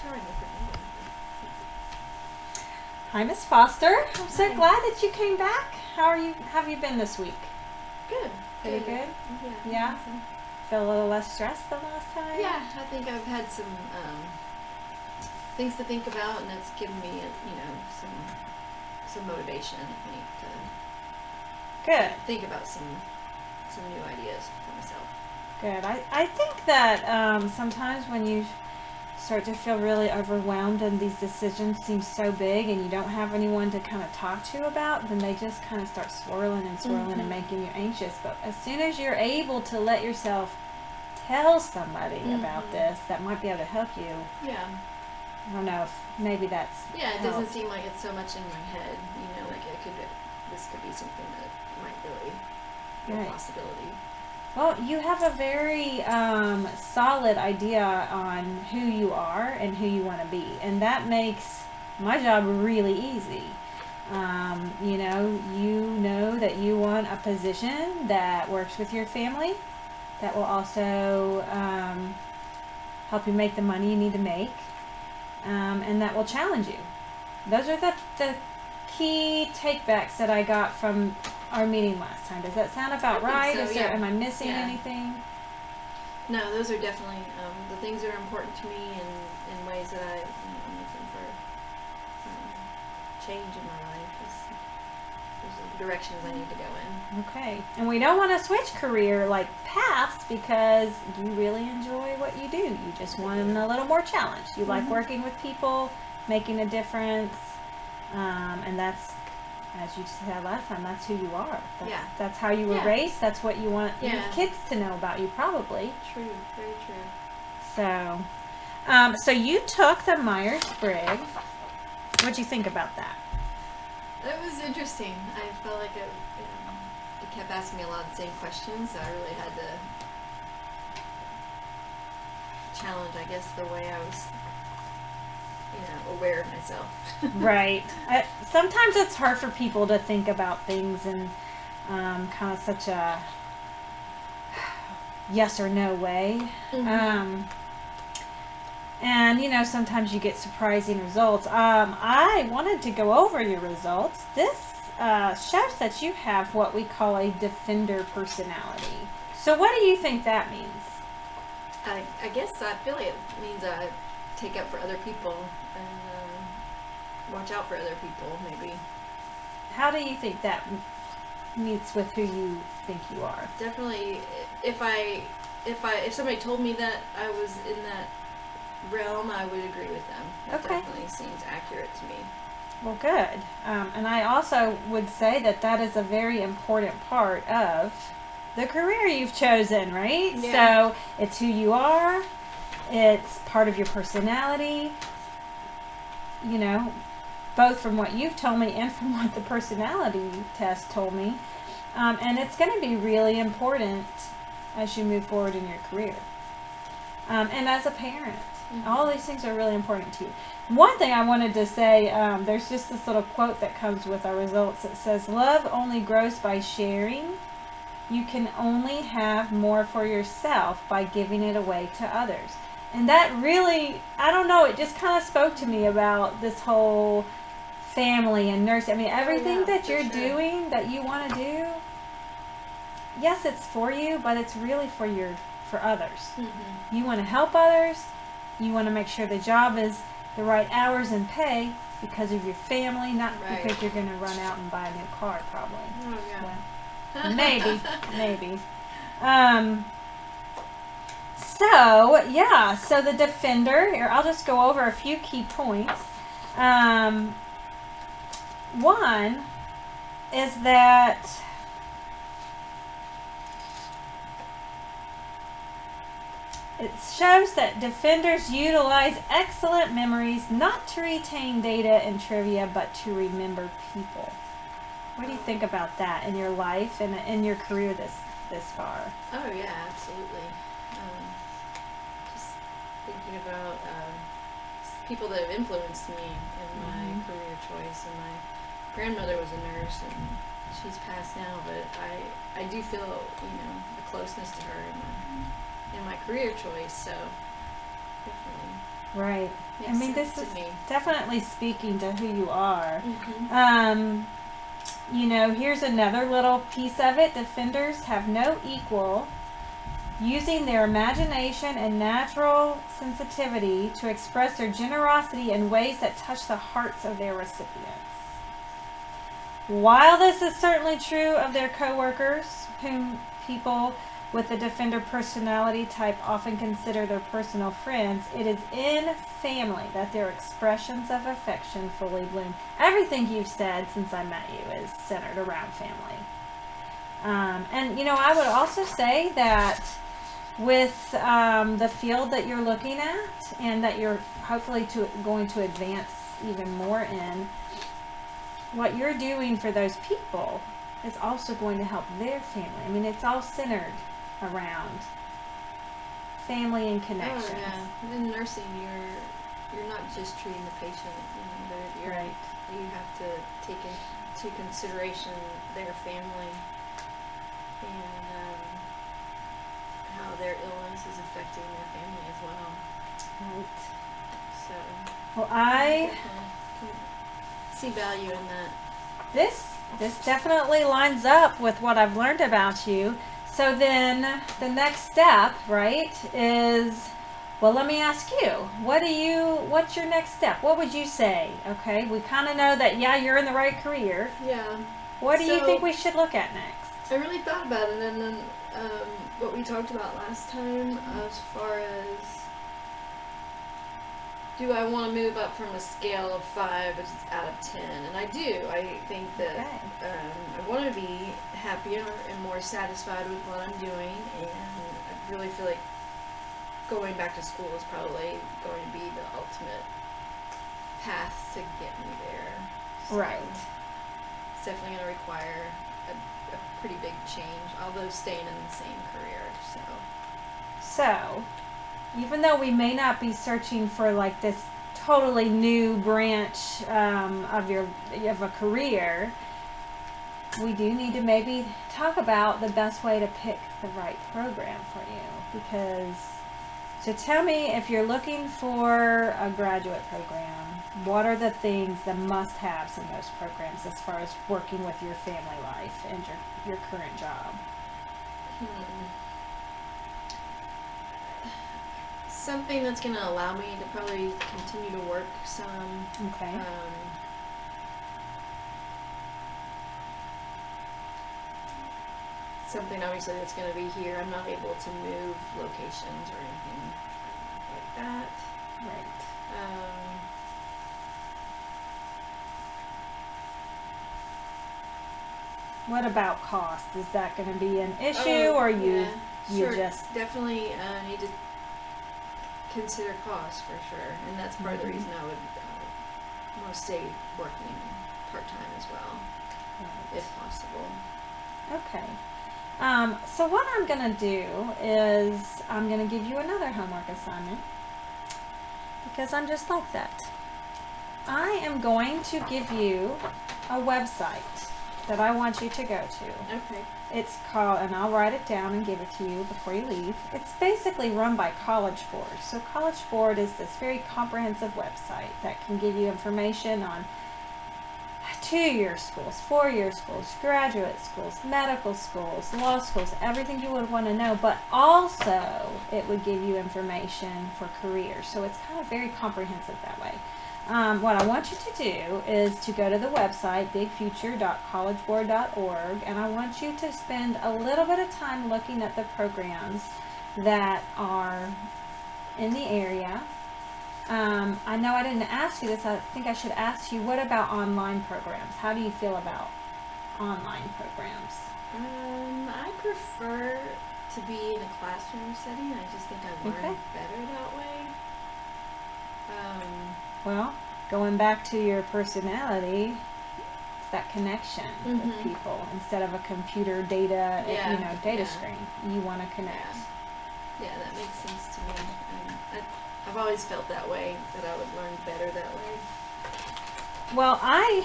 trying to remember. Hi, Miss Foster. I'm so Hi. glad that you came back. How have you been this week? Good. Pretty good? Yeah. Yeah? Feel a little less stressed than last time? Yeah, I think I've had some things to think about, and that's given me, some motivation, I think, to Good. think about some new ideas for myself. Good. I think that sometimes when you start to feel really overwhelmed and these decisions seem so big and you don't have anyone to kind of talk to about, then they just kind of start swirling and swirling and making you anxious. But as soon as you're able to let yourself tell somebody about this that might be able to help you, Yeah. I don't know if maybe that's Yeah, it helped. doesn't seem like it's so much in my head, like this could be something that might really be a possibility. Well, you have a very solid idea on who you are and who you want to be, and that makes my job really easy. You know that you want a position that works with your family, that will also help you make the money you need to make, and that will challenge you. Those are the key takebacks that I got from our meeting last time. Does that sound about right? So, yeah. Am I missing anything? No, those are definitely the things that are important to me, and in ways that I'm looking for change in my life. There's the directions I need to go in. Okay. And we don't want to switch career paths because you really enjoy what you do. You just want a little more challenge. You like working with people, making a difference, and that's, as you said last time, that's who you are. That's how you were raised. That's what you want your kids to know about you, probably. True. Very true. So, so you took the Myers-Briggs. What'd you think about that? It was interesting. I felt like it kept asking me a lot of the same questions, so I really had to challenge, I guess, the way I was aware of myself. Right. Sometimes it's hard for people to think about things in kind of such a yes or no way. And sometimes you get surprising results. I wanted to go over your results. This shows that you have what we call a defender personality. So what do you think that means? I guess I feel like it means I take up for other people and watch out for other people, maybe. How do you think that meets with who you think you are? Definitely, if somebody told me that I was in that realm, I would agree with them. It definitely seems accurate to me. Well, good. And I also would say that is a very important part of the career you've chosen, right? Yeah. So it's who you are. It's part of your personality. Both from what you've told me and from what the personality test told me. And it's going to be really important as you move forward in your career. And as a parent. All these things are really important to you. One thing I wanted to say, there's just this little quote that comes with our results. It says, "Love only grows by sharing. You can only have more for yourself by giving it away to others." And that really, I don't know, it just kind of spoke to me about this whole family and nursing. I mean, everything that you're doing, that you want to do, yes, it's for you, but it's really for others. You want to help others. You want to make sure the job is the right hours and pay because of your family, not because you're going to run out and buy a new car, probably. Oh, yeah. Well, maybe. So the defender, here, I'll just go over a few key points. One is that it shows that defenders utilize excellent memories not to retain data and trivia, but to remember people. What do you think about that in your life and in your career this far? Oh yeah, absolutely. Just thinking about people that have influenced me in my career choice. And my grandmother was a nurse, and she's passed now, but I do feel a closeness to her in my career choice. So definitely. Right. I Makes mean, sense this is to me. definitely speaking to who you are. Mm-hmm. Here's another little piece of it. Defenders have no equal, using their imagination and natural sensitivity to express their generosity in ways that touch the hearts of their recipients. While this is certainly true of their coworkers, whom people with the defender personality type often consider their personal friends, it is in family that their expressions of affection fully bloom. Everything you've said since I met you is centered around family. I would also say that with the field that you're looking at and that you're hopefully going to advance even more in, what you're doing for those people is also going to help their family. I mean, it's all centered around family and connections. Oh yeah. In nursing, you're not just treating the patient, but Right. you have to take into consideration their family and how their illness is affecting their family as well. Right. So Well, I definitely see value in that. this definitely lines up with what I've learned about you. So then the next step, right, is, well, let me ask you, what's your next step? What would you say? Okay, we kind of know that, yeah, you're in the right career. Yeah. What do you So- think we should look at next? I really thought about it, and then what we talked about last time, as far as do I want to move up from a scale of 5 out of 10, and I do. I think that Okay. I want to be happier and more satisfied with what I'm doing, and I really feel like going back to school is probably going to be the ultimate path to get me there. So Right. It's definitely going to require a pretty big change, although staying in the same career. So, even though we may not be searching for like this totally new branch of a career, we do need to maybe talk about the best way to pick the right program for you. Because, so tell me, if you're looking for a graduate program, what are the things, the must-haves in those programs as far as working with your family life and your current job? Something that's going to allow me to probably continue to work some. Okay. Something obviously that's going to be here. I'm not able to move locations or anything like that. Right. What about cost? Is that going to be an issue, or you sure, just definitely need to consider cost for sure, and that's part of the reason I would want to stay working part-time as well, if possible. Okay. So what I'm going to do is I'm going to give you another homework assignment, because I'm just like that. I am going to give you a website that I want you to go to. Okay. It's called, and I'll write it down and give it to you before you leave. It's basically run by College Board. So College Board is this very comprehensive website that can give you information on 2-year schools, 4-year schools, graduate schools, medical schools, law schools, everything you would want to know, but also it would give you information for careers. So it's kind of very comprehensive that way. What I want you to do is to go to the website, bigfuture.collegeboard.org, and I want you to spend a little bit of time looking at the programs that are in the area. I know I didn't ask you this. I think I should ask you, what about online programs? How do you feel about online programs? I prefer to be in a classroom setting. I just think I learn Okay. better that way. Well, going back to your personality, it's that connection with Mhm. people instead of a computer data, Yeah, data yeah. screen. You want to connect. Yeah, that makes sense to me. I've always felt that way, that I would learn better that way. Well, I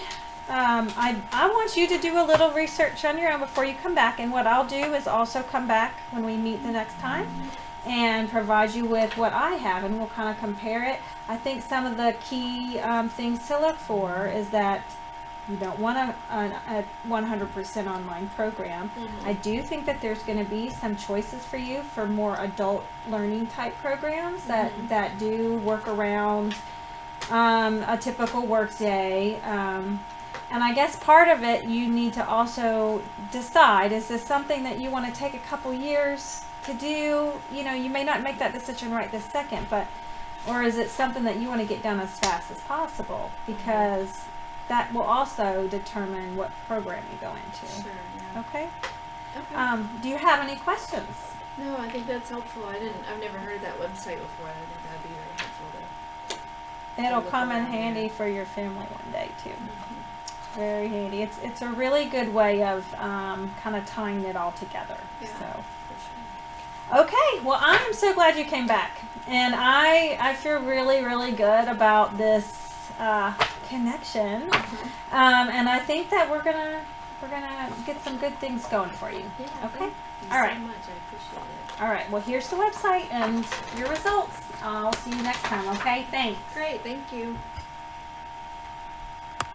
want you to do a little research on your own before you come back, and what I'll do is also come back when we meet the next time, and provide you with what I have, and we'll kind of compare it. I think some of the key things to look for is that you don't want a 100% online program. I do think that there's going to be some choices for you for more adult learning type programs that do work around a typical work day. And I guess part of it, you need to also decide, is this something that you want to take a couple years to do? You know, you may not make that decision right this second, or is it something that you want to get done as fast as possible? Because that will also determine what program you go into. Sure, yeah. Okay? Okay. Do you have any questions? No, I think that's helpful. I've never heard that website before. I think that'd be very helpful to. It'll look come in around handy for your family one day too. Very handy. It's a really good way of kind of tying it all together. Yeah. So. For sure. Okay, well, I am so glad you came back, and I feel really, really good about this connection, and I think that we're gonna get some good things going for you. Yeah. Okay. Thank you All right. so much. I appreciate it. All right. Well, here's the website and your results. I'll see you next time. Okay. Thanks. Great. Thank you.